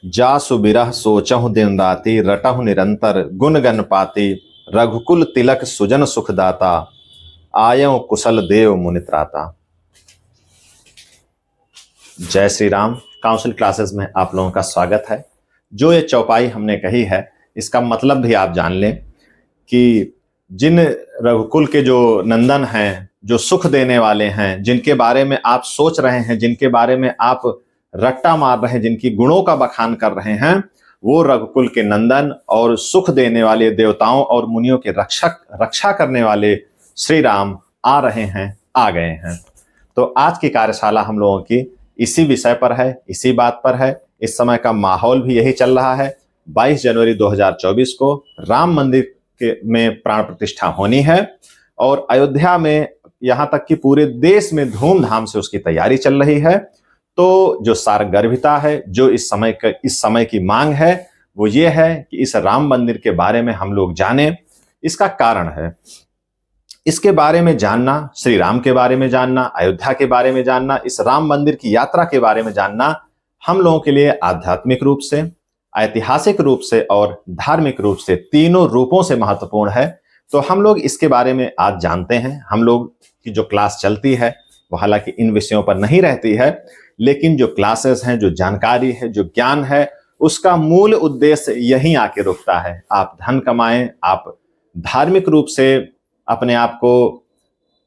जासु बिरह सोचहु दिन राति रटहु निरंतर गुण गन पाति रघुकुल तिलक सुजन सुखदाता आयउ कुशल देव मुनित्राता। जय श्री राम। काउंसिल क्लासेस में आप लोगों का स्वागत है। जो ये चौपाई हमने कही है इसका मतलब भी आप जान लें कि जिन रघुकुल के जो नंदन हैं, जो सुख देने वाले हैं, जिनके बारे में आप सोच रहे हैं, जिनके बारे में आप रट्टा मार रहे हैं, जिनकी गुणों का बखान कर रहे हैं, वो रघुकुल के नंदन और सुख देने वाले देवताओं और मुनियों के रक्षा करने वाले श्री राम आ रहे हैं, आ गए हैं। तो आज की कार्यशाला हम लोगों की इसी विषय पर है, इसी बात पर है। इस समय का माहौल भी यही चल रहा है। 22 जनवरी 2024 को राम मंदिर में प्राण प्रतिष्ठा होनी है और अयोध्या में यहाँ तक कि पूरे देश में धूमधाम से उसकी तैयारी चल रही है। तो जो सारगर्भिता है, जो इस समय की मांग है, वो ये है कि इस राम मंदिर के बारे में हम लोग जानें। इसका कारण है, इसके बारे में जानना, श्री राम के बारे में जानना, अयोध्या के बारे में जानना, इस राम मंदिर की यात्रा के बारे में जानना हम लोगों के लिए आध्यात्मिक रूप से, ऐतिहासिक रूप से और धार्मिक रूप से, तीनों रूपों से महत्वपूर्ण है। तो हम लोग इसके बारे में आज जानते हैं। हम लोग की जो क्लास चलती है वो हालांकि इन विषयों पर नहीं रहती है, लेकिन जो क्लासेस हैं, जो जानकारी है, जो ज्ञान है, उसका मूल उद्देश्य यहीं आके रुकता है। आप धन कमाएं, आप धार्मिक रूप से अपने आप को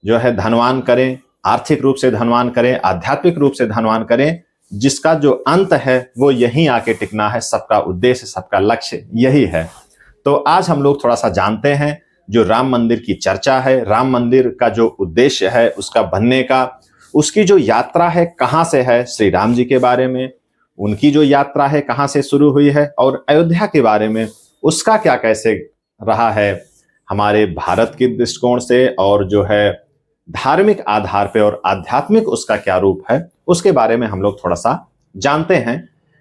जो है धनवान करें, आर्थिक रूप से धनवान करें, आध्यात्मिक रूप से धनवान करें, जिसका जो अंत है वो यहीं आके टिकना है। सबका उद्देश्य, सबका लक्ष्य यही है। तो आज हम लोग थोड़ा सा जानते हैं जो राम मंदिर की चर्चा है, राम मंदिर का जो उद्देश्य है उसका बनने का, उसकी जो यात्रा है कहाँ से है, श्री राम जी के बारे में उनकी जो यात्रा है कहाँ से शुरू हुई है, और अयोध्या के बारे में उसका क्या कैसे रहा है हमारे भारत के दृष्टिकोण से, और जो है धार्मिक आधार पे और आध्यात्मिक उसका क्या रूप है, उसके बारे में हम लोग थोड़ा सा जानते हैं।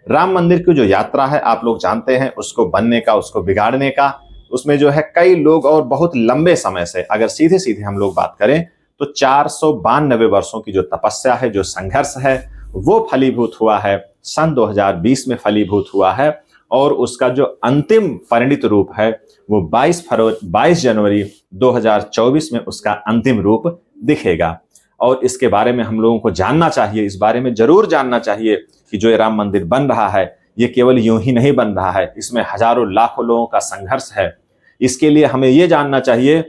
राम मंदिर की जो यात्रा है आप लोग जानते हैं, उसको बनने का, उसको बिगाड़ने का, उसमें जो है कई लोग और बहुत लंबे समय से, अगर सीधे सीधे हम लोग बात करें तो 492 वर्षों की जो तपस्या है, जो संघर्ष है, वो फलीभूत हुआ है, सन 2020 में फलीभूत हुआ है। और उसका जो अंतिम परिणित रूप है वो 22 जनवरी 2024 में उसका अंतिम रूप दिखेगा। और इसके बारे में हम लोगों को जानना चाहिए, इस बारे में जरूर जानना चाहिए कि जो ये राम मंदिर बन रहा है ये केवल यूं ही नहीं बन रहा है, इसमें हजारों लाखों लोगों का संघर्ष है। इसके लिए हमें ये जानना चाहिए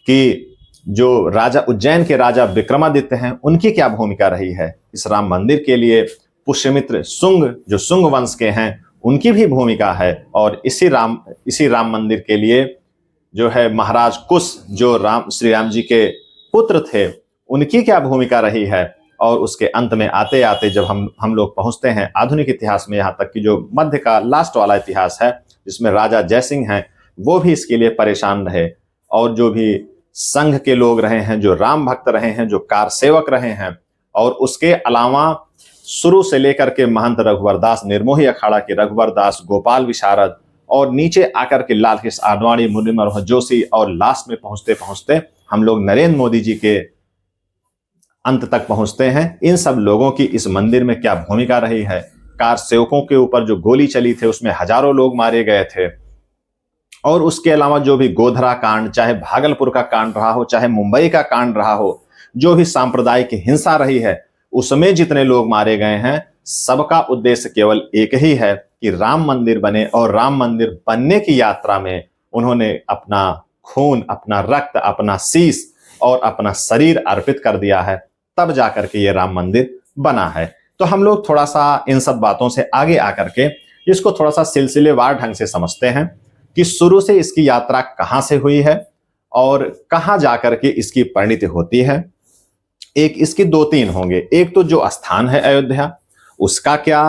कि जो राजा उज्जैन के राजा विक्रमादित्य हैं उनकी क्या भूमिका रही है इस राम मंदिर के लिए। पुष्यमित्र शुंग, जो शुंग वंश के हैं, उनकी भी भूमिका है। और इसी राम मंदिर के लिए जो है महाराज कुश, जो श्री राम जी के पुत्र थे, उनकी क्या भूमिका रही है। और उसके अंत में आते आते जब हम लोग पहुंचते हैं आधुनिक इतिहास में, यहाँ तक कि जो मध्य का लास्ट वाला इतिहास है जिसमें राजा जयसिंह हैं, वो भी इसके लिए परेशान रहे। और जो भी संघ के लोग रहे हैं, जो राम भक्त रहे हैं, जो कार सेवक रहे हैं, और उसके अलावा शुरू से लेकर के महंत रघुवर दास, निर्मोही अखाड़ा के रघुवर दास, गोपाल विशारद, और नीचे आकर के लाल कृष्ण आडवाणी, मुरली मनोहर जोशी, और लास्ट में पहुंचते पहुंचते हम लोग नरेंद्र मोदी जी के अंत तक पहुंचते हैं। इन सब लोगों की इस मंदिर में क्या भूमिका रही है। कार सेवकों के ऊपर जो गोली चली थी उसमें हजारों लोग मारे गए थे। और उसके अलावा जो भी गोधरा कांड, चाहे भागलपुर का कांड रहा हो, चाहे मुंबई का कांड रहा हो, जो भी सांप्रदायिक हिंसा रही है, उसमें जितने लोग मारे गए हैं, सबका उद्देश्य केवल एक ही है कि राम मंदिर बने। और राम मंदिर बनने की यात्रा में उन्होंने अपना खून, अपना रक्त, अपना शीश और अपना शरीर अर्पित कर दिया है, तब जाकर के ये राम मंदिर बना है। तो हम लोग थोड़ा सा इन सब बातों से आगे आकर के इसको थोड़ा सा सिलसिलेवार ढंग से समझते हैं कि शुरू से इसकी यात्रा कहाँ से हुई है और कहाँ जाकर के इसकी परिणति होती है। एक इसकी 2-3 होंगे। एक तो जो स्थान है अयोध्या, उसका क्या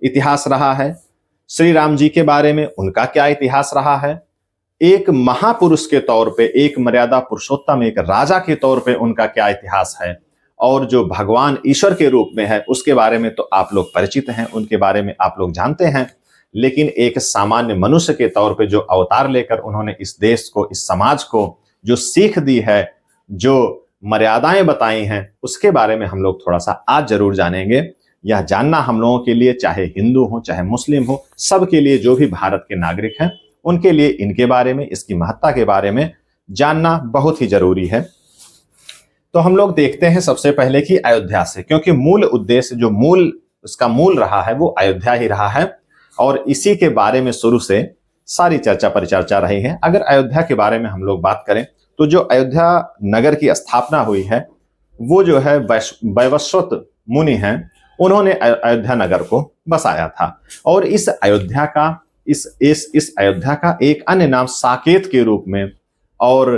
इतिहास रहा है, श्री राम जी के बारे में उनका क्या इतिहास रहा है, एक महापुरुष के तौर पे, एक मर्यादा पुरुषोत्तम, एक राजा के तौर पे उनका क्या इतिहास है, और जो भगवान ईश्वर के रूप में है उसके बारे में तो आप लोग परिचित हैं, उनके बारे में आप लोग जानते हैं। लेकिन एक सामान्य मनुष्य के तौर पे जो अवतार लेकर उन्होंने इस देश को, इस समाज को जो सीख दी है, जो मर्यादाएं बताई हैं, उसके बारे में हम लोग थोड़ा सा आज जरूर जानेंगे। यह जानना हम लोगों के लिए, चाहे हिंदू हो चाहे मुस्लिम हो, सबके लिए, जो भी भारत के नागरिक हैं उनके लिए इनके बारे में, इसकी महत्ता के बारे में जानना बहुत ही जरूरी है। तो हम लोग देखते हैं सबसे पहले कि अयोध्या से, क्योंकि मूल उद्देश्य, जो इसका मूल रहा है वो अयोध्या ही रहा है और इसी के बारे में शुरू से सारी चर्चा परिचर्चा रही है। अगर अयोध्या के बारे में हम लोग बात करें तो जो अयोध्या नगर की स्थापना हुई है वो जो है वैवस्वत मुनि हैं, उन्होंने अयोध्या नगर को बसाया था। और इस अयोध्या का इस अयोध्या का एक अन्य नाम साकेत के रूप में और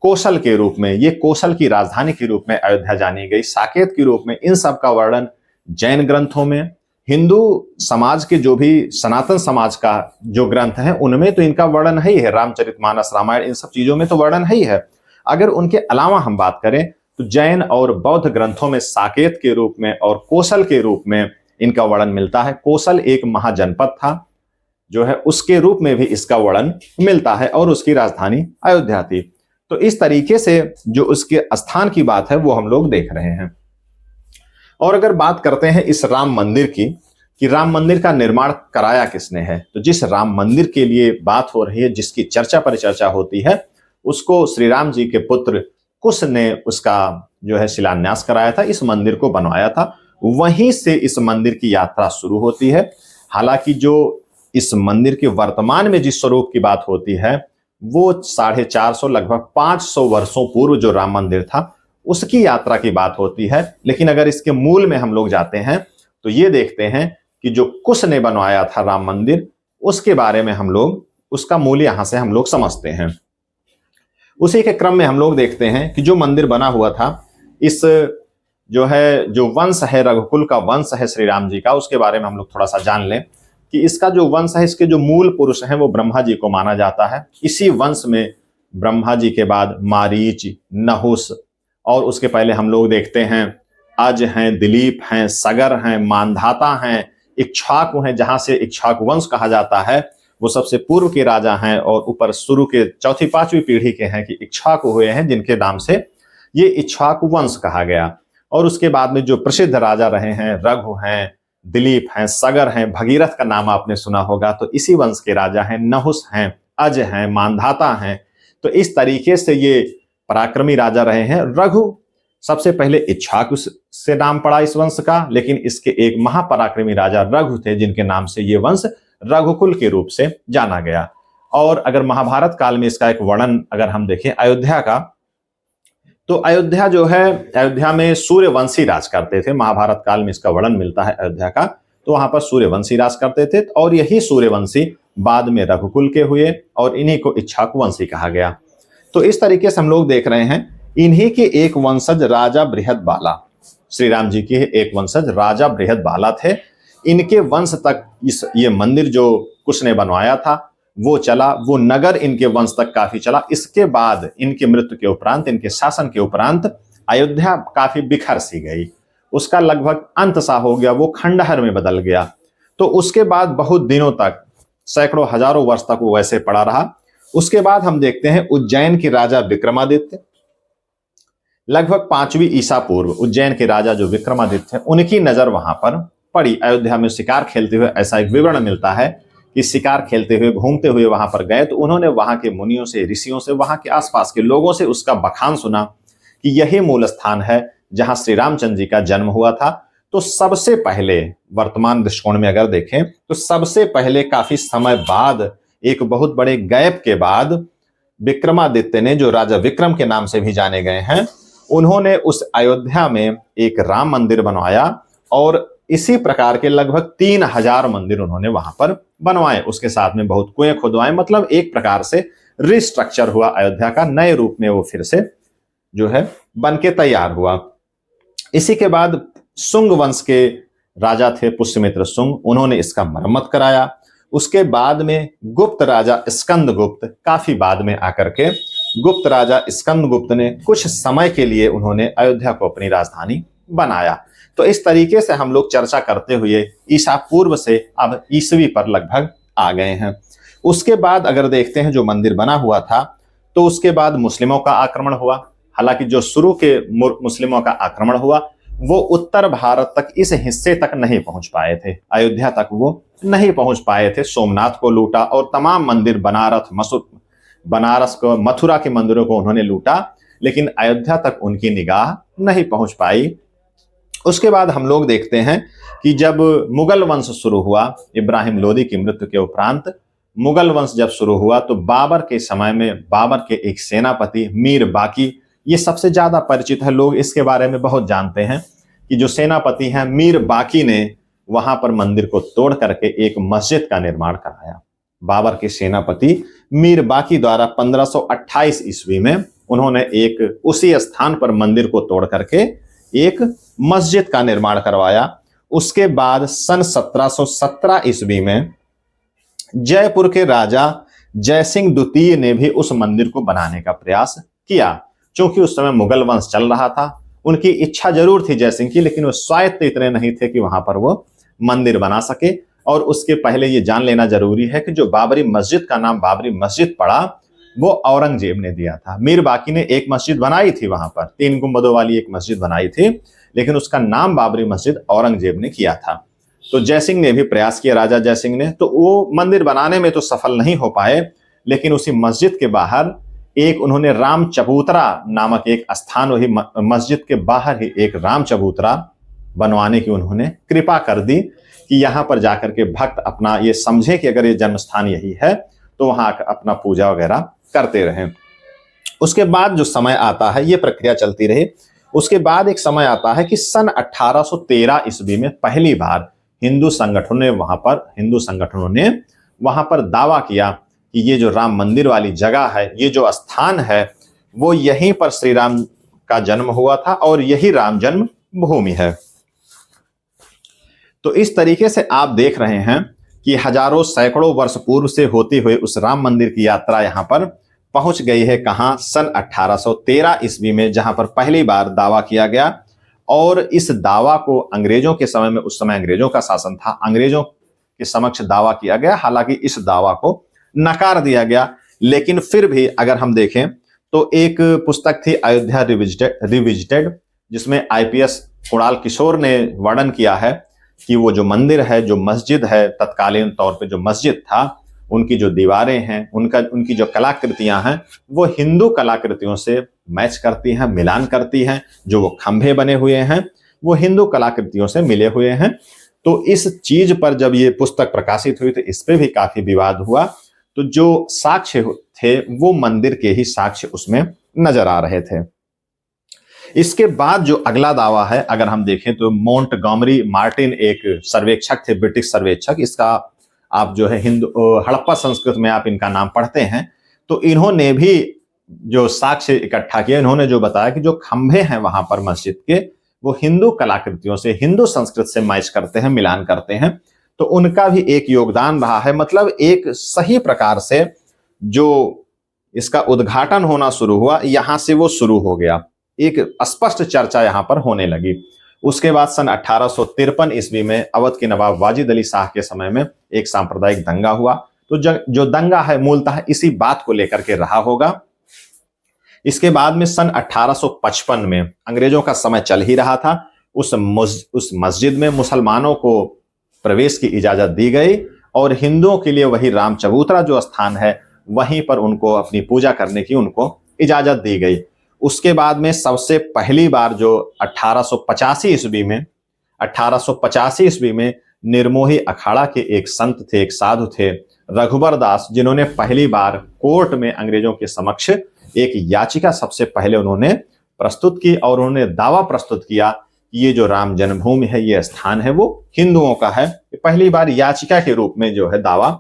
कौशल के रूप में, ये कौशल की राजधानी के रूप में अयोध्या जानी गई, साकेत के रूप में। इन सब का वर्णन जैन ग्रंथों में, हिंदू समाज के जो भी सनातन समाज का जो ग्रंथ है उनमें तो इनका वर्णन है ही है, रामचरितमानस, रामायण, इन सब चीजों में तो वर्णन है ही है। अगर उनके अलावा हम बात करें तो जैन और बौद्ध ग्रंथों में साकेत के रूप में और कौशल के रूप में इनका वर्णन मिलता है। कौशल एक महाजनपद था जो है, उसके रूप में भी इसका वर्णन मिलता है और उसकी राजधानी अयोध्या थी। तो इस तरीके से जो उसके स्थान की बात है वो हम लोग देख रहे हैं। और अगर बात करते हैं इस राम मंदिर की, कि राम मंदिर का निर्माण कराया किसने है, तो जिस राम मंदिर के लिए बात हो रही है, जिसकी चर्चा परिचर्चा होती है, उसको श्री राम जी के पुत्र कुश ने उसका जो है शिलान्यास कराया था, इस मंदिर को बनवाया था। वहीं से इस मंदिर की यात्रा शुरू होती है। हालांकि जो इस मंदिर के वर्तमान में जिस स्वरूप की बात होती है वो 450 लगभग 500 वर्षों पूर्व जो राम मंदिर था उसकी यात्रा की बात होती है। लेकिन अगर इसके मूल में हम लोग जाते हैं तो ये देखते हैं कि जो कुश ने बनवाया था राम मंदिर, उसके बारे में हम लोग, उसका मूल यहां से हम लोग समझते हैं। उसी के क्रम में हम लोग देखते हैं कि जो मंदिर बना हुआ था, इस जो है जो वंश है, रघुकुल का वंश है श्री राम जी का, उसके बारे में हम लोग थोड़ा सा जान लें कि इसका जो वंश है, इसके जो मूल पुरुष हैं वो ब्रह्मा जी को माना जाता है। इसी वंश में ब्रह्मा जी के बाद मारीच, नहुस, और उसके पहले हम लोग देखते हैं अज हैं, दिलीप हैं, सगर हैं, मानधाता हैं, इक्ष्वाकु हैं, जहां से इक्ष्वाकु वंश कहा जाता है, वो सबसे पूर्व के राजा हैं और ऊपर शुरू के चौथी पांचवी पीढ़ी के हैं कि इक्ष्वाकु हुए हैं, जिनके नाम से ये इक्ष्वाकु वंश कहा गया। और उसके बाद में जो प्रसिद्ध राजा रहे हैं, रघु हैं, दिलीप हैं, सगर हैं, भगीरथ का नाम आपने सुना होगा, तो इसी वंश के राजा हैं, नहुस हैं, अज हैं, मानधाता हैं। तो इस तरीके से ये पराक्रमी राजा रहे हैं। रघु सबसे पहले इक्ष्वाकु से नाम पड़ा इस वंश का, लेकिन इसके एक महापराक्रमी राजा रघु थे जिनके नाम से ये वंश रघुकुल के रूप से जाना गया। और अगर महाभारत काल में इसका एक वर्णन अगर हम देखें अयोध्या का, तो अयोध्या जो है, अयोध्या में सूर्यवंशी राज करते थे। महाभारत काल में इसका वर्णन मिलता है अयोध्या का, तो वहां पर सूर्यवंशी राज करते थे और यही सूर्यवंशी बाद में रघुकुल के हुए और इन्हीं को इक्ष्वाकु वंशी कहा गया। तो इस तरीके से हम लोग देख रहे हैं इन्हीं के एक वंशज राजा बृहदबाला, श्री राम जी के एक वंशज राजा बृहदबाला थे। इनके वंश तक ये मंदिर जो कुश ने बनवाया था वो चला, वो नगर इनके वंश तक काफी चला। इसके बाद इनकी मृत्यु के उपरांत, इनके शासन के उपरांत अयोध्या काफी बिखर सी गई, उसका लगभग अंत सा हो गया, वो खंडहर में बदल गया। तो उसके बाद बहुत दिनों तक, सैकड़ों हजारों वर्ष तक वो वैसे पड़ा रहा। उसके बाद हम देखते हैं उज्जैन के राजा विक्रमादित्य, लगभग 5वीं ईसा पूर्व उज्जैन के राजा जो विक्रमादित्य, उनकी नजर वहां पर पड़ी। अयोध्या में शिकार खेलते हुए, ऐसा एक विवरण मिलता है कि शिकार खेलते हुए, घूमते हुए वहां पर गए, तो उन्होंने वहां के मुनियों से, ऋषियों से, वहां के आसपास के लोगों से उसका बखान सुना कि यही मूल स्थान है जहां श्री रामचंद्र जी का जन्म हुआ था। तो सबसे पहले, वर्तमान दृष्टिकोण में अगर देखें तो सबसे पहले काफी समय बाद, एक बहुत बड़े गैप के बाद, विक्रमादित्य ने, जो राजा विक्रम के नाम से भी जाने गए हैं, उन्होंने उस अयोध्या में एक राम मंदिर बनवाया और इसी प्रकार के लगभग 3000 मंदिर उन्होंने वहां पर बनवाए। उसके साथ में बहुत कुएं खुदवाए, मतलब एक प्रकार से रिस्ट्रक्चर हुआ अयोध्या का, नए रूप में वो फिर से जो है बन के तैयार हुआ। इसी के बाद सुंग वंश के राजा थे पुष्यमित्र सुंग, उन्होंने इसका मरम्मत कराया। उसके बाद में गुप्त राजा स्कंदगुप्त, काफी बाद में आकर के गुप्त राजा स्कंदगुप्त ने कुछ समय के लिए उन्होंने अयोध्या को अपनी राजधानी बनाया। तो इस तरीके से हम लोग चर्चा करते हुए ईसा पूर्व से अब ईसवी पर लगभग आ गए हैं। उसके बाद अगर देखते हैं जो मंदिर बना हुआ था, तो उसके बाद मुस्लिमों का आक्रमण हुआ। हालांकि जो शुरू के मुस्लिमों का आक्रमण हुआ वो उत्तर भारत तक, इस हिस्से तक नहीं पहुंच पाए थे, अयोध्या तक वो नहीं पहुंच पाए थे। सोमनाथ को लूटा और तमाम मंदिर, बनारस को, मथुरा के मंदिरों को उन्होंने लूटा, लेकिन अयोध्या तक उनकी निगाह नहीं पहुंच पाई। उसके बाद हम लोग देखते हैं कि जब मुगल वंश शुरू हुआ, इब्राहिम लोदी की मृत्यु के उपरांत मुगल वंश जब शुरू हुआ, तो बाबर के समय में बाबर के एक सेनापति मीर बाकी, ये सबसे ज्यादा परिचित है, लोग इसके बारे में बहुत जानते हैं कि जो सेनापति हैं मीर बाकी ने वहां पर मंदिर को तोड़ करके एक मस्जिद का निर्माण कराया। बाबर के सेनापति मीर बाकी द्वारा 1528 ईस्वी में उन्होंने एक उसी स्थान पर मंदिर को तोड़ करके एक मस्जिद का निर्माण करवाया। उसके बाद सन 1717 ईस्वी में जयपुर के राजा जयसिंह द्वितीय ने भी उस मंदिर को बनाने का प्रयास किया। क्योंकि उस समय मुगल वंश चल रहा था, उनकी इच्छा जरूर थी जयसिंह की, लेकिन वो स्वायत्त इतने नहीं थे कि वहां पर वो मंदिर बना सके। और उसके पहले ये जान लेना जरूरी है कि जो बाबरी मस्जिद का नाम बाबरी मस्जिद पड़ा, वो औरंगजेब ने दिया था। मीर बाकी ने एक मस्जिद बनाई थी वहां पर, 3 गुंबदों वाली एक मस्जिद बनाई थी, लेकिन उसका नाम बाबरी मस्जिद औरंगजेब ने किया था। तो जयसिंह ने भी प्रयास किया, राजा जयसिंह ने, तो वो मंदिर बनाने में तो सफल नहीं हो पाए, लेकिन उसी मस्जिद के बाहर एक उन्होंने राम चबूतरा नामक एक स्थान, वही मस्जिद के बाहर ही एक राम चबूतरा बनवाने की उन्होंने कृपा कर दी कि यहां पर जाकर के भक्त अपना ये समझे कि अगर ये जन्म स्थान यही है तो वहां अपना पूजा वगैरह करते रहें। उसके बाद जो समय आता है, ये प्रक्रिया चलती रही। उसके बाद एक समय आता है कि सन 1813 ईस्वी में पहली बार हिंदू संगठनों ने वहां पर दावा किया कि ये जो राम मंदिर वाली जगह है, ये जो स्थान है, वो यहीं पर श्री राम का जन्म हुआ था और यही राम जन्म भूमि है। तो इस तरीके से आप देख रहे हैं कि हजारों सैकड़ों वर्ष पूर्व से होती हुई उस राम मंदिर की यात्रा यहां पर पहुंच गई है। कहां? सन 1813 ईस्वी में, जहां पर पहली बार दावा किया गया। और इस दावा को अंग्रेजों के समय में, उस समय अंग्रेजों का शासन था, अंग्रेजों के समक्ष दावा किया गया। हालांकि इस दावा को नकार दिया गया, लेकिन फिर भी अगर हम देखें तो एक पुस्तक थी अयोध्या रिविजिटेड, जिसमें आईपीएस कुणाल किशोर ने वर्णन किया है कि वो जो मंदिर है, जो मस्जिद है, तत्कालीन तौर पे जो मस्जिद था, उनकी जो दीवारें हैं, उनकी जो कलाकृतियां हैं, वो हिंदू कलाकृतियों से मैच करती हैं, मिलान करती हैं। जो वो खंभे बने हुए हैं, वो हिंदू कलाकृतियों से मिले हुए हैं। तो इस चीज पर जब ये पुस्तक प्रकाशित हुई तो इस पे भी काफी विवाद हुआ। तो जो साक्ष्य थे वो मंदिर के ही साक्ष्य उसमें नजर आ रहे थे। इसके बाद जो अगला दावा है, अगर हम देखें तो मोंटगोमरी मार्टिन एक सर्वेक्षक थे, ब्रिटिश सर्वेक्षक। इसका आप जो है हड़प्पा संस्कृत में आप इनका नाम पढ़ते हैं। तो इन्होंने भी जो साक्ष्य इकट्ठा किया, इन्होंने जो बताया कि जो खंभे हैं वहां पर मस्जिद के, वो हिंदू कलाकृतियों से, हिंदू संस्कृत से मैच करते हैं, मिलान करते हैं। तो उनका भी एक योगदान रहा है। मतलब एक सही प्रकार से जो इसका उद्घाटन होना शुरू हुआ, यहां से वो शुरू हो गया, एक स्पष्ट चर्चा यहां पर होने लगी। उसके बाद सन 1853 ईस्वी में अवध के नवाब वाजिद अली शाह के समय में एक सांप्रदायिक दंगा हुआ। तो जो दंगा है मूलतः इसी बात को लेकर के रहा होगा। इसके बाद में सन 1855 में, अंग्रेजों का समय चल ही रहा था, उस मस्जिद में मुसलमानों को प्रवेश की इजाजत दी गई और हिंदुओं के लिए वही राम चबूतरा जो स्थान है, वहीं पर उनको अपनी पूजा करने की उनको इजाजत दी गई। उसके बाद में सबसे पहली बार जो 1885 ईस्वी में निर्मोही अखाड़ा के एक संत थे, एक साधु थे, रघुबर दास, जिन्होंने पहली बार कोर्ट में अंग्रेजों के समक्ष एक याचिका सबसे पहले उन्होंने प्रस्तुत की और उन्होंने दावा प्रस्तुत किया ये जो राम जन्मभूमि है, ये स्थान है, वो हिंदुओं का है। पहली बार याचिका के रूप में जो है दावा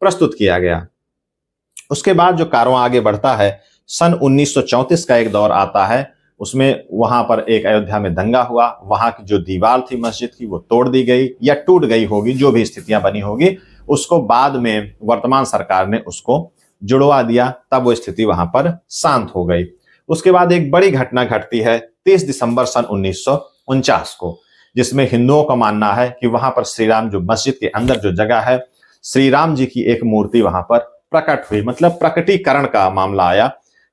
प्रस्तुत किया गया। उसके बाद जो कारवां आगे बढ़ता है, सन 1934 का एक दौर आता है। उसमें वहां पर एक अयोध्या में दंगा हुआ। वहां की जो दीवार थी मस्जिद की, वो तोड़ दी गई या टूट गई होगी, जो भी स्थितियां बनी होगी। उसको बाद में वर्तमान सरकार ने उसको जुड़वा दिया, तब वो स्थिति वहां पर शांत हो गई। उसके बाद एक बड़ी घटना घटती है 30 दिसंबर सन 1949 को, जिसमें हिंदुओं का मानना है कि वहां पर श्री राम, जो मस्जिद के अंदर जो जगह है, श्री राम जी की एक मूर्ति वहां पर प्रकट हुई। मतलब प्रकटीकरण का मामला आया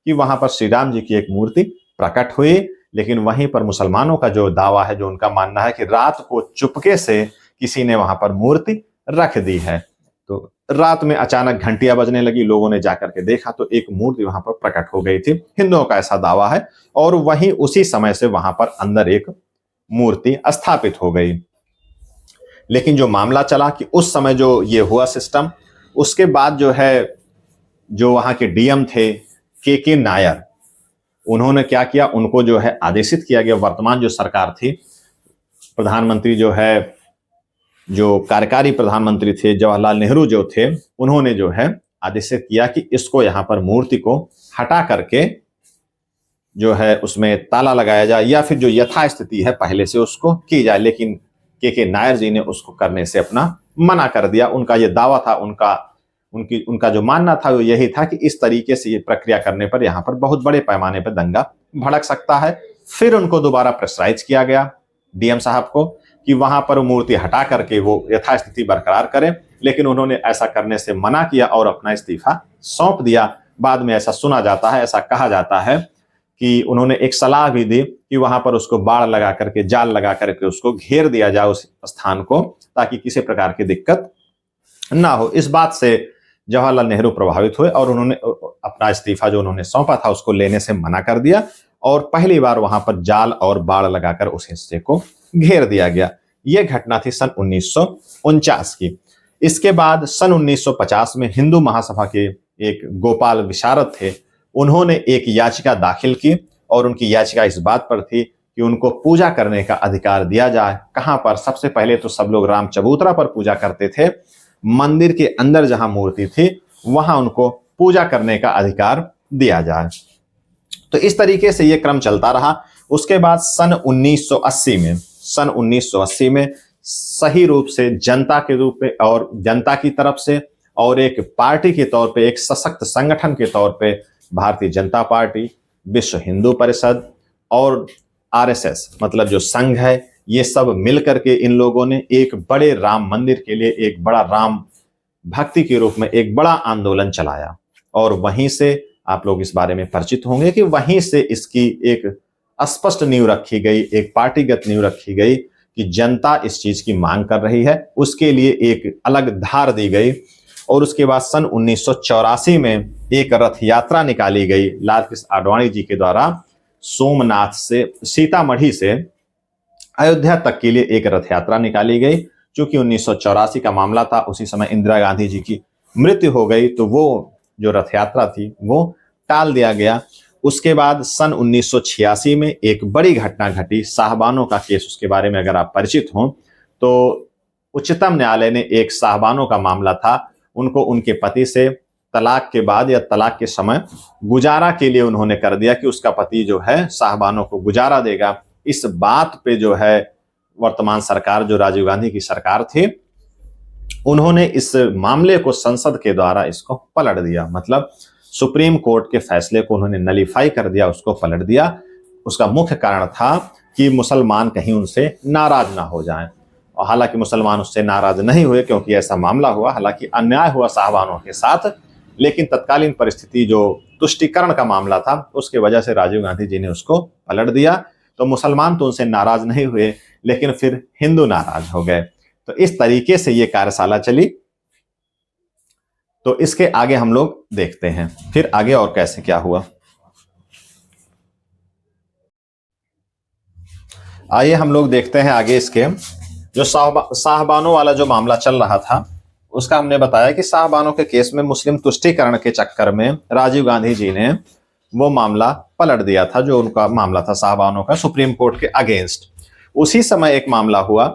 कि वहां पर श्री राम जी की एक मूर्ति प्रकट हुई, लेकिन वहीं पर मुसलमानों का जो दावा है, जो उनका मानना है कि रात को चुपके से किसी ने वहां पर मूर्ति रख दी है। तो रात में अचानक घंटियां बजने लगी, लोगों ने जाकर के देखा तो एक मूर्ति वहां पर प्रकट हो गई थी। हिंदुओं का ऐसा दावा है। और वहीं उसी समय से वहां पर अंदर एक मूर्ति स्थापित हो गई। लेकिन जो मामला चला कि उस समय जो ये हुआ सिस्टम, उसके बाद जो है, जो वहां के डीएम थे के नायर, उन्होंने क्या किया, उनको जो है आदेशित किया गया, वर्तमान जो सरकार थी, प्रधानमंत्री जो है, जो कार्यकारी प्रधानमंत्री थे जवाहरलाल नेहरू जो थे, उन्होंने जो है आदेशित किया कि इसको यहां पर मूर्ति को हटा करके जो है उसमें ताला लगाया जाए, या फिर जो यथास्थिति है पहले से उसको की जाए। लेकिन के नायर जी ने उसको करने से अपना मना कर दिया। उनका ये दावा था, उनका जो मानना था वो यही था कि इस तरीके से ये प्रक्रिया करने पर यहाँ पर बहुत बड़े पैमाने पर दंगा भड़क सकता है। फिर उनको दोबारा प्रेशराइज किया गया डीएम साहब को कि वहां पर मूर्ति हटा करके वो यथास्थिति बरकरार करें, लेकिन उन्होंने ऐसा करने से मना किया और अपना इस्तीफा सौंप दिया। बाद में ऐसा सुना जाता है, ऐसा कहा जाता है कि उन्होंने एक सलाह भी दी कि वहां पर उसको बाड़ लगा करके, जाल लगा करके उसको घेर दिया जाए उस स्थान को, ताकि किसी प्रकार की दिक्कत ना हो। इस बात से जवाहरलाल नेहरू प्रभावित हुए और उन्होंने अपना इस्तीफा जो उन्होंने सौंपा था उसको लेने से मना कर दिया और पहली बार वहां पर जाल और बाड़ लगाकर उस हिस्से को घेर दिया गया। यह घटना थी सन 1949 की। इसके बाद सन 1950 में हिंदू महासभा के एक गोपाल विशारद थे, उन्होंने एक याचिका दाखिल की और उनकी याचिका इस बात पर थी कि उनको पूजा करने का अधिकार दिया जाए। कहां पर? सबसे पहले तो सब लोग राम चबूतरा पर पूजा करते थे, मंदिर के अंदर जहां मूर्ति थी वहां उनको पूजा करने का अधिकार दिया जाए। तो इस तरीके से यह क्रम चलता रहा। उसके बाद सन 1980 में सही रूप से जनता के रूप में और जनता की तरफ से और एक पार्टी के तौर पे, एक सशक्त संगठन के तौर पे भारतीय जनता पार्टी, विश्व हिंदू परिषद और आरएसएस मतलब जो संघ है, ये सब मिलकर के इन लोगों ने एक बड़े राम मंदिर के लिए एक बड़ा राम भक्ति के रूप में एक बड़ा आंदोलन चलाया। और वहीं से आप लोग इस बारे में परिचित होंगे कि वहीं से इसकी एक स्पष्ट नींव रखी गई, एक पार्टीगत नींव रखी गई कि जनता इस चीज की मांग कर रही है, उसके लिए एक अलग धार दी गई। और उसके बाद सन 1984 में एक रथ यात्रा निकाली गई लाल कृष्ण आडवाणी जी के द्वारा, सोमनाथ से, सीतामढ़ी से अयोध्या तक के लिए एक रथ यात्रा निकाली गई। चूंकि 1984 का मामला था, उसी समय इंदिरा गांधी जी की मृत्यु हो गई, तो वो जो रथ यात्रा थी वो टाल दिया गया। उसके बाद सन 1986 में एक बड़ी घटना घटी, साहबानों का केस। उसके बारे में अगर आप परिचित हों तो उच्चतम न्यायालय ने एक साहबानों का मामला था, उनको उनके पति से तलाक के बाद या तलाक के समय गुजारा के लिए उन्होंने कर दिया कि उसका पति जो है साहबानों को गुजारा देगा। इस बात पे जो है वर्तमान सरकार, जो राजीव गांधी की सरकार थी, उन्होंने इस मामले को संसद के द्वारा इसको पलट दिया। मतलब सुप्रीम कोर्ट के फैसले को उन्होंने नलीफाई कर दिया, उसको पलट दिया। उसका मुख्य कारण था कि मुसलमान कहीं उनसे नाराज ना हो जाएं। और हालांकि मुसलमान उससे नाराज नहीं हुए क्योंकि ऐसा मामला हुआ, हालांकि अन्याय हुआ साहबानों के साथ, लेकिन तत्कालीन परिस्थिति जो तुष्टीकरण का मामला था उसके वजह से राजीव गांधी जी ने उसको पलट दिया। तो मुसलमान तो उनसे नाराज नहीं हुए, लेकिन फिर हिंदू नाराज हो गए। तो इस तरीके से ये कार्यशाला चली। तो इसके आगे हम लोग देखते हैं फिर आगे और कैसे क्या हुआ। आइए हम लोग देखते हैं आगे। इसके जो साहबानों वाला जो मामला चल रहा था उसका हमने बताया कि साहबानों के केस में मुस्लिम तुष्टीकरण के चक्कर में राजीव गांधी जी ने वो मामला पलट दिया था, जो उनका मामला था साहबानों का सुप्रीम कोर्ट के अगेंस्ट। उसी समय एक मामला हुआ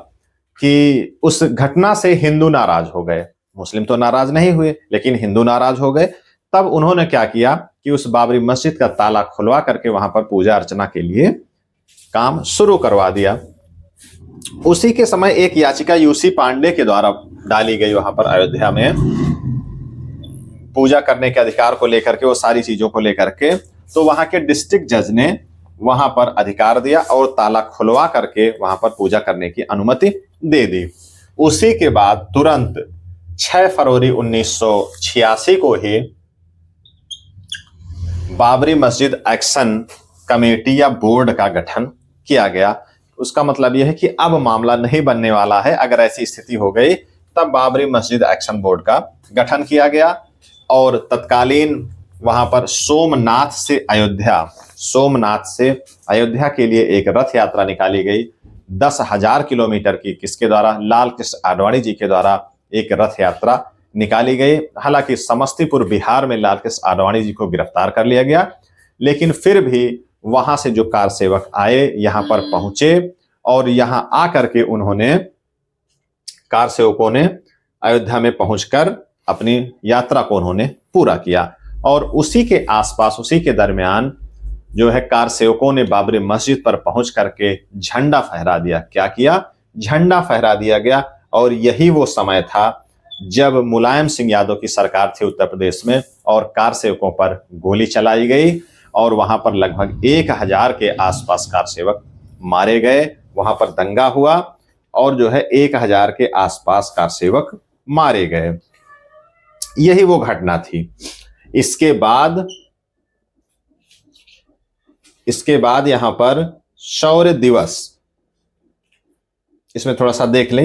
कि उस घटना से हिंदू नाराज हो गए, मुस्लिम तो नाराज नहीं हुए लेकिन हिंदू नाराज हो गए। तब उन्होंने क्या किया कि उस बाबरी मस्जिद का ताला खुलवा करके वहां पर पूजा अर्चना के लिए काम शुरू करवा दिया। उसी के समय एक याचिका यूसी पांडे के द्वारा डाली गई वहां पर अयोध्या में पूजा करने के अधिकार को लेकर के, वो सारी चीजों को लेकर के। तो वहां के डिस्ट्रिक्ट जज ने वहां पर अधिकार दिया और ताला खुलवा करके वहां पर पूजा करने की अनुमति दे दी। उसी के बाद तुरंत 6 फरवरी 1986 को ही बाबरी मस्जिद एक्शन कमेटी या बोर्ड का गठन किया गया। उसका मतलब यह है कि अब मामला नहीं बनने वाला है। अगर ऐसी स्थिति हो गई तब बाबरी मस्जिद एक्शन बोर्ड का गठन किया गया और तत्कालीन वहां पर सोमनाथ से अयोध्या के लिए एक रथ यात्रा निकाली गई 10,000 किलोमीटर की। किसके द्वारा? लाल कृष्ण आडवाणी जी के द्वारा एक रथ यात्रा निकाली गई। हालांकि समस्तीपुर बिहार में लाल कृष्ण आडवाणी जी को गिरफ्तार कर लिया गया, लेकिन फिर भी वहां से जो कार सेवक आए यहां पर पहुंचे और यहां आकर के कार सेवकों ने अयोध्या में पहुंचकर अपनी यात्रा को उन्होंने पूरा किया। और उसी के आसपास, उसी के दरमियान जो है कार सेवकों ने बाबरी मस्जिद पर पहुंच करके झंडा फहरा दिया। क्या किया? झंडा फहरा दिया गया। और यही वो समय था जब मुलायम सिंह यादव की सरकार थी उत्तर प्रदेश में और कार सेवकों पर गोली चलाई गई और वहां पर लगभग 1,000 के आसपास कार सेवक मारे गए। वहां पर दंगा हुआ और जो है 1,000 के आसपास कार सेवक मारे गए। यही वो घटना थी। इसके बाद यहां पर शौर्य दिवस, इसमें थोड़ा सा देख लें,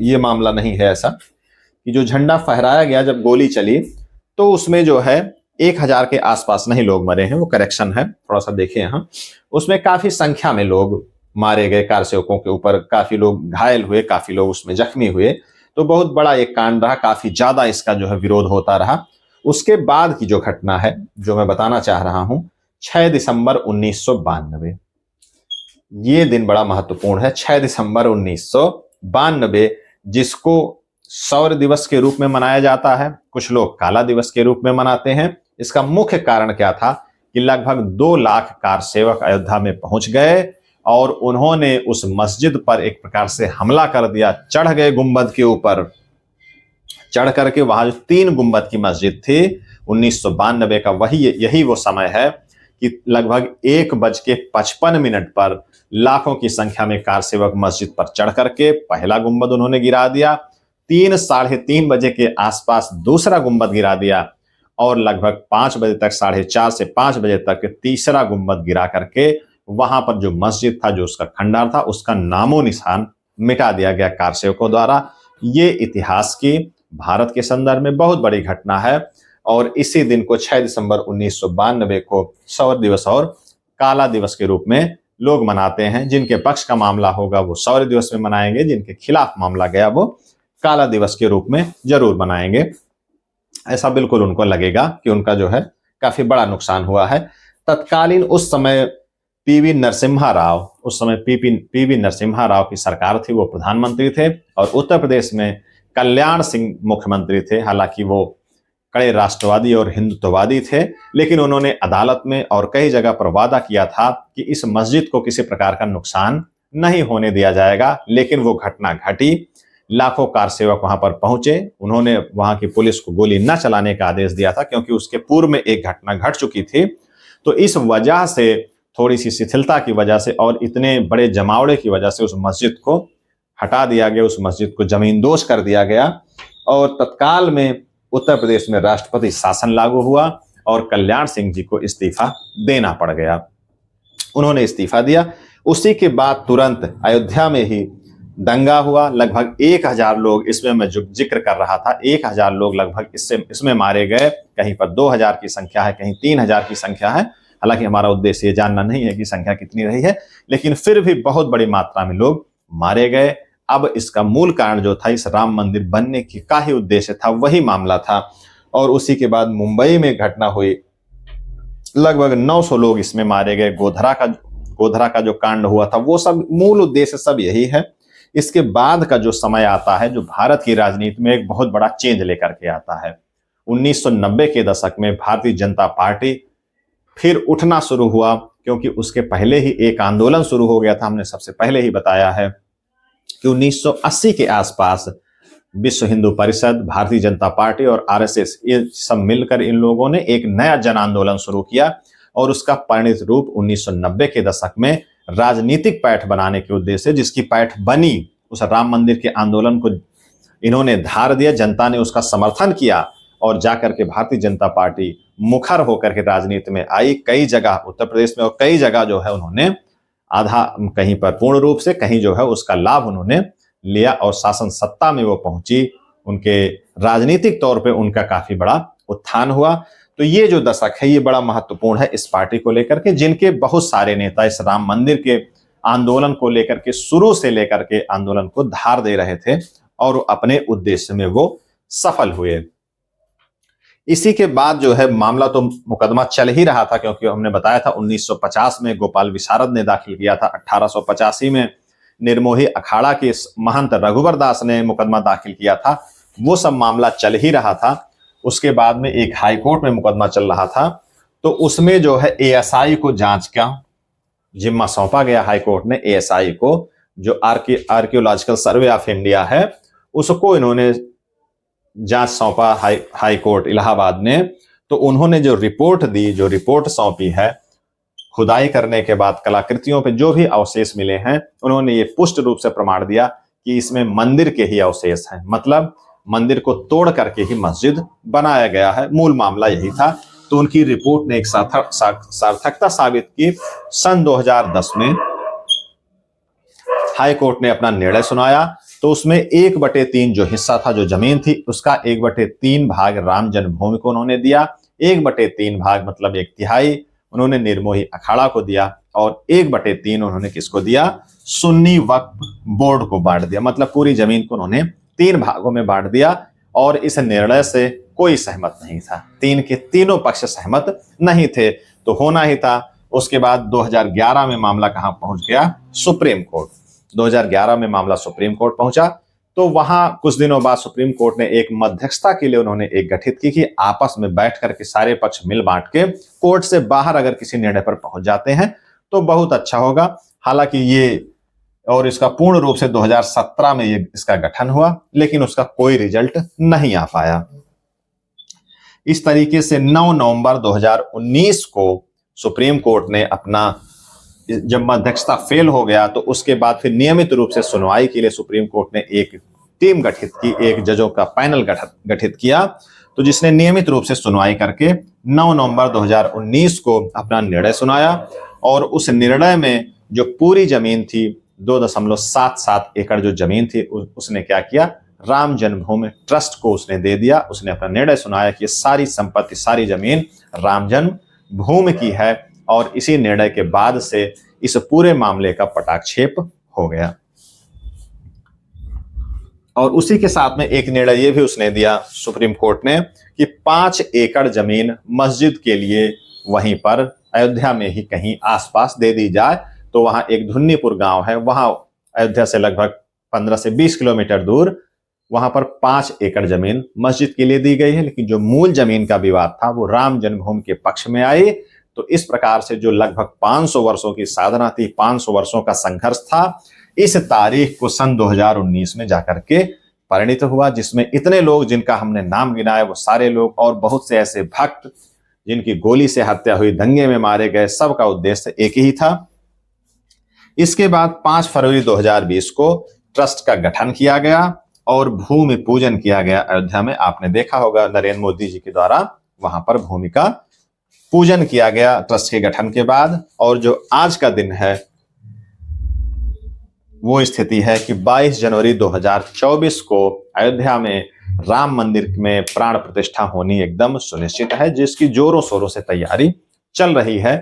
ये मामला नहीं है ऐसा कि जो झंडा फहराया गया जब गोली चली तो उसमें जो है 1,000 के आसपास नहीं लोग मरे हैं, वो करेक्शन है, थोड़ा सा देखें यहाँ। उसमें काफी संख्या में लोग मारे गए, कार सेवकों के ऊपर काफी लोग घायल हुए, काफी लोग उसमें जख्मी हुए। तो बहुत बड़ा एक कांड रहा, काफी ज्यादा इसका जो है विरोध होता रहा। उसके बाद की जो घटना है जो मैं बताना चाह रहा हूं, 6 दिसंबर 1992, ये दिन बड़ा महत्वपूर्ण है। 6 दिसंबर 1992, जिसको शौर्य दिवस के रूप में मनाया जाता है, कुछ लोग काला दिवस के रूप में मनाते हैं। इसका मुख्य कारण क्या था कि लगभग 2 लाख कार सेवक अयोध्या में पहुंच गए और उन्होंने उस मस्जिद पर एक प्रकार से हमला कर दिया। चढ़ गए गुंबद के ऊपर, चढ़ करके वहां जो 3 गुंबद की मस्जिद थी 1992 का, यही वो समय है कि लगभग 1:55 पर लाखों की संख्या में कार सेवक मस्जिद पर चढ़ करके पहला गुंबद उन्होंने गिरा दिया। 3 साढ़े 3 बजे के आसपास दूसरा गुंबद गिरा दिया और लगभग 5 बजे तक, 4:30 से 5 बजे तक तीसरा गुंबद गिरा करके वहां पर जो मस्जिद था, जो उसका खंडर था, उसका नामो निशान मिटा दिया गया कार सेवकों द्वारा। ये इतिहास की भारत के संदर्भ में बहुत बड़ी घटना है और इसी दिन को 6 दिसंबर 1992 को शौर्य दिवस और काला दिवस के रूप में लोग मनाते हैं। जिनके पक्ष का मामला होगा वो शौर्य दिवस में मनाएंगे, जिनके खिलाफ मामला गया वो काला दिवस के रूप में जरूर मनाएंगे। ऐसा बिल्कुल उनको लगेगा कि उनका जो है काफी बड़ा नुकसान हुआ है। तत्कालीन उस समय पीवी नरसिम्हा राव की सरकार थी, वो प्रधानमंत्री थे और उत्तर प्रदेश में कल्याण सिंह मुख्यमंत्री थे। हालांकि वो कड़े राष्ट्रवादी और हिंदुत्ववादी थे, लेकिन उन्होंने अदालत में और कई जगह पर वादा किया था कि इस मस्जिद को किसी प्रकार का नुकसान नहीं होने दिया जाएगा। लेकिन वो घटना घटी, लाखों कार सेवक वहां पर पहुंचे। उन्होंने वहां की पुलिस को गोली न चलाने का आदेश दिया था क्योंकि उसके पूर्व में एक घटना घट चुकी थी। तो इस वजह से, थोड़ी सी शिथिलता की वजह से और इतने बड़े जमावड़े की वजह से उस मस्जिद को हटा दिया गया, उस मस्जिद को जमींदोज कर दिया गया और तत्काल में उत्तर प्रदेश में राष्ट्रपति शासन लागू हुआ और कल्याण सिंह जी को इस्तीफा देना पड़ गया। उन्होंने इस्तीफा दिया। उसी के बाद तुरंत अयोध्या में ही दंगा हुआ। लगभग 1,000 लोग, इसमें मैं जो जिक्र कर रहा था, 1,000 लोग लगभग इसमें मारे गए। कहीं पर 2,000 की संख्या है, कहीं 3,000 की संख्या है। हालांकि हमारा उद्देश्य ये जानना नहीं है कि संख्या कितनी रही है, लेकिन फिर भी बहुत बड़ी मात्रा में लोग मारे गए। अब इसका मूल कारण जो था, इस राम मंदिर बनने की का ही उद्देश्य था, वही मामला था। और उसी के बाद मुंबई में घटना हुई, लगभग 900 लोग इसमें मारे गए। गोधरा का जो कांड हुआ था, वो सब मूल उद्देश्य सब यही है। इसके बाद का जो समय आता है, जो भारत की राजनीति में एक बहुत बड़ा चेंज लेकर के आता है। 1990 के दशक में भारतीय जनता पार्टी फिर उठना शुरू हुआ, क्योंकि उसके पहले ही एक आंदोलन शुरू हो गया था। हमने सबसे पहले ही बताया है कि 1980 के आसपास विश्व हिंदू परिषद, भारतीय जनता पार्टी और आरएसएस, ये सब मिलकर इन लोगों ने एक नया जन आंदोलन शुरू किया और उसका परिणत रूप 1990 के दशक में राजनीतिक पैठ बनाने के उद्देश्य से, जिसकी पैठ बनी, उस राम मंदिर के आंदोलन को इन्होंने धार दिया, जनता ने उसका समर्थन किया और जाकर के भारतीय जनता पार्टी मुखर होकर के राजनीति में आई। कई जगह उत्तर प्रदेश में और कई जगह जो है उन्होंने आधा, कहीं पर पूर्ण रूप से, कहीं जो है उसका लाभ उन्होंने लिया और शासन सत्ता में वो पहुंची। उनके राजनीतिक तौर पे उनका काफी बड़ा उत्थान हुआ। तो ये जो दशक है ये बड़ा महत्वपूर्ण है इस पार्टी को लेकर के, जिनके बहुत सारे नेता इस राम मंदिर के आंदोलन को लेकर के शुरू से लेकर के आंदोलन को धार दे रहे थे और अपने उद्देश्य में वो सफल हुए। इसी के बाद जो है मामला तो मुकदमा चल ही रहा था, क्योंकि हमने बताया था 1950 में गोपाल विशारद ने दाखिल किया था, 1885 में निर्मोही अखाड़ा के महंत रघुवर दास ने मुकदमा दाखिल किया था। वो सब मामला चल ही रहा था। उसके बाद में एक हाई कोर्ट में मुकदमा चल रहा था, तो उसमें जो है एएसआई को जांच का जिम्मा सौंपा गया। हाई कोर्ट ने एएसआई को, जो आर्कियोलॉजिकल सर्वे ऑफ इंडिया है, उसको इन्होंने जांच सौंपा हाई कोर्ट इलाहाबाद ने। तो उन्होंने जो रिपोर्ट दी, जो रिपोर्ट सौंपी है, खुदाई करने के बाद कलाकृतियों पे जो भी अवशेष मिले हैं, उन्होंने ये पुष्ट रूप से प्रमाण दिया कि इसमें मंदिर के ही अवशेष हैं, मतलब मंदिर को तोड़ करके ही मस्जिद बनाया गया है। मूल मामला यही था। तो उनकी रिपोर्ट ने एक सार्थकता साबित की। सन 2010 में हाई कोर्ट ने अपना निर्णय सुनाया। तो उसमें 1/3 जो हिस्सा था, जो जमीन थी, उसका 1/3 भाग राम जन्मभूमि को उन्होंने दिया, 1/3 भाग मतलब 1/3 उन्होंने निर्मोही अखाड़ा को दिया, और 1/3 उन्होंने किसको दिया? सुन्नी वक्फ बोर्ड को बांट दिया। मतलब पूरी जमीन को उन्होंने 3 भागों में बांट दिया। और इस निर्णय से कोई सहमत नहीं था, 3 के तीनों पक्ष सहमत नहीं थे। तो होना ही था। उसके बाद 2011 में मामला कहां पहुंच गया? Supreme court. 2011 में मामला सुप्रीम कोर्ट पहुंचा। तो वहां कुछ दिनों बाद सुप्रीम कोर्ट ने एक मध्यस्थता के लिए उन्होंने एक गठित की कि आपस में बैठ करके सारे पक्ष मिल बांट के कोर्ट से बाहर अगर किसी निर्णय पर पहुंच जाते हैं तो बहुत अच्छा होगा। हालांकि ये, और इसका पूर्ण रूप से 2017 में ये इसका गठन हुआ, लेकिन उसका कोई रिजल्ट नहीं आ पाया। इस तरीके से 9 नवंबर 2019 को सुप्रीम कोर्ट ने अपना, जब मध्यस्थता फेल हो गया तो उसके बाद फिर नियमित रूप से सुनवाई के लिए सुप्रीम कोर्ट ने एक टीम गठित की, एक जजों का पैनल गठित किया, तो जिसने नियमित रूप से सुनवाई करके 9 नवंबर 2019 को अपना निर्णय सुनाया। और उस निर्णय में जो पूरी जमीन थी, 2.77 एकड़ जो जमीन थी, उसने क्या किया? राम जन्मभूमि ट्रस्ट को उसने दे दिया। उसने अपना निर्णय सुनाया कि सारी संपत्ति, सारी जमीन राम जन्मभूमि की है। और इसी निर्णय के बाद से इस पूरे मामले का पटाक्षेप हो गया। और उसी के साथ में एक निर्णय ये भी उसने दिया सुप्रीम कोर्ट ने कि 5 एकड़ जमीन मस्जिद के लिए वहीं पर अयोध्या में ही कहीं आसपास दे दी जाए। तो वहां एक धुन्नीपुर गांव है, वहां अयोध्या से लगभग 15 से 20 किलोमीटर दूर, वहां पर 5 एकड़ जमीन मस्जिद के लिए दी गई है। लेकिन जो मूल जमीन का विवाद था वो राम जन्मभूमि के पक्ष में आई। तो इस प्रकार से जो लगभग 500 वर्षों की साधना थी, 500 वर्षों का संघर्ष था, इस तारीख को सन 2019 में जाकर के परिणित हुआ, जिसमें इतने लोग जिनका हमने नाम गिनाया वो सारे लोग, और बहुत से ऐसे भक्त जिनकी गोली से हत्या हुई, दंगे में मारे गए, सबका उद्देश्य एक ही था। इसके बाद 5 फरवरी 2020 को ट्रस्ट का गठन किया गया और भूमि पूजन किया गया अयोध्या में। आपने देखा होगा नरेंद्र मोदी जी के द्वारा वहां पर भूमि का पूजन किया गया ट्रस्ट के गठन के बाद। और जो आज का दिन है वो स्थिति है कि 22 जनवरी 2024 को अयोध्या में राम मंदिर में प्राण प्रतिष्ठा होनी एकदम सुनिश्चित है, जिसकी जोरों शोरों से तैयारी चल रही है।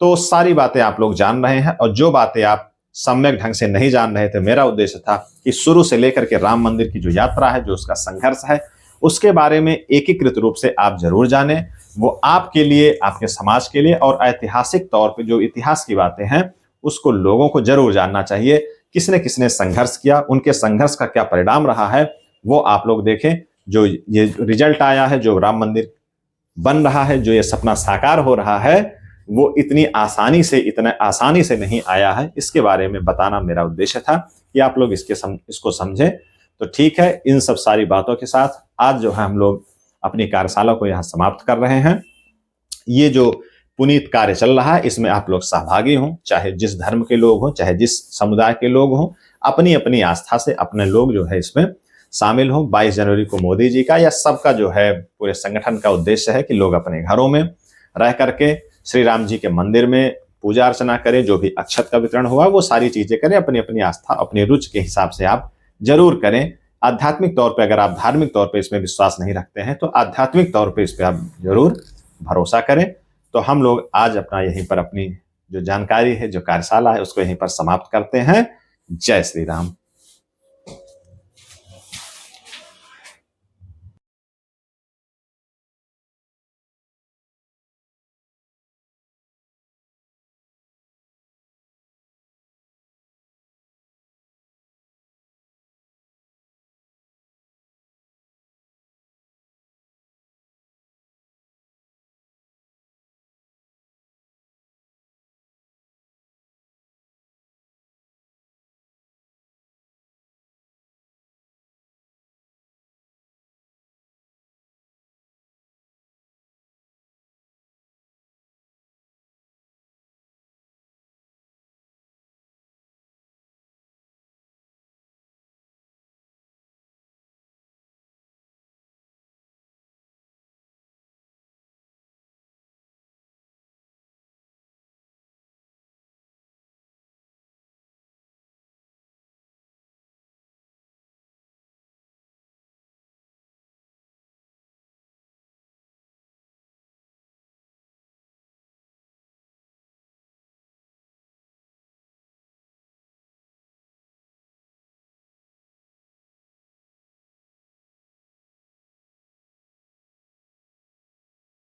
तो सारी बातें आप लोग जान रहे हैं, और जो बातें आप सम्यक ढंग से नहीं जान रहे थे, मेरा उद्देश्य था कि शुरू से लेकर के राम मंदिर की जो यात्रा है, जो उसका संघर्ष है, उसके बारे में एकीकृत रूप से आप जरूर जानें। वो आपके लिए, आपके समाज के लिए, और ऐतिहासिक तौर पे जो इतिहास की बातें हैं उसको लोगों को जरूर जानना चाहिए। किसने किसने संघर्ष किया, उनके संघर्ष का क्या परिणाम रहा है, वो आप लोग देखें। जो ये रिजल्ट आया है, जो राम मंदिर बन रहा है, जो ये सपना साकार हो रहा है, वो इतनी आसानी से नहीं आया है। इसके बारे में बताना मेरा उद्देश्य था कि आप लोग इसको समझें। तो ठीक है, इन सब सारी बातों के साथ आज जो है हम लोग अपनी कार्यशाला को यहाँ समाप्त कर रहे हैं। ये जो पुनीत कार्य चल रहा है, इसमें आप लोग सहभागी हों, चाहे जिस धर्म के लोग हों, चाहे जिस समुदाय के लोग हों, अपनी अपनी आस्था से अपने लोग जो है इसमें शामिल हों। 22 जनवरी को मोदी जी का या सबका जो है पूरे संगठन का उद्देश्य है कि लोग अपने घरों में रह करके श्री राम जी के मंदिर में पूजा अर्चना करें, जो भी अक्षत का वितरण हुआ वो सारी चीजें करें, अपनी अपनी आस्था अपनी रुचि के हिसाब से आप जरूर करें। आध्यात्मिक तौर पे अगर आप धार्मिक तौर पे इसमें विश्वास नहीं रखते हैं तो आध्यात्मिक तौर पे इस पे आप जरूर भरोसा करें। तो हम लोग आज अपना यहीं पर अपनी जो जानकारी है, जो कार्यशाला है, उसको यहीं पर समाप्त करते हैं। जय श्री राम।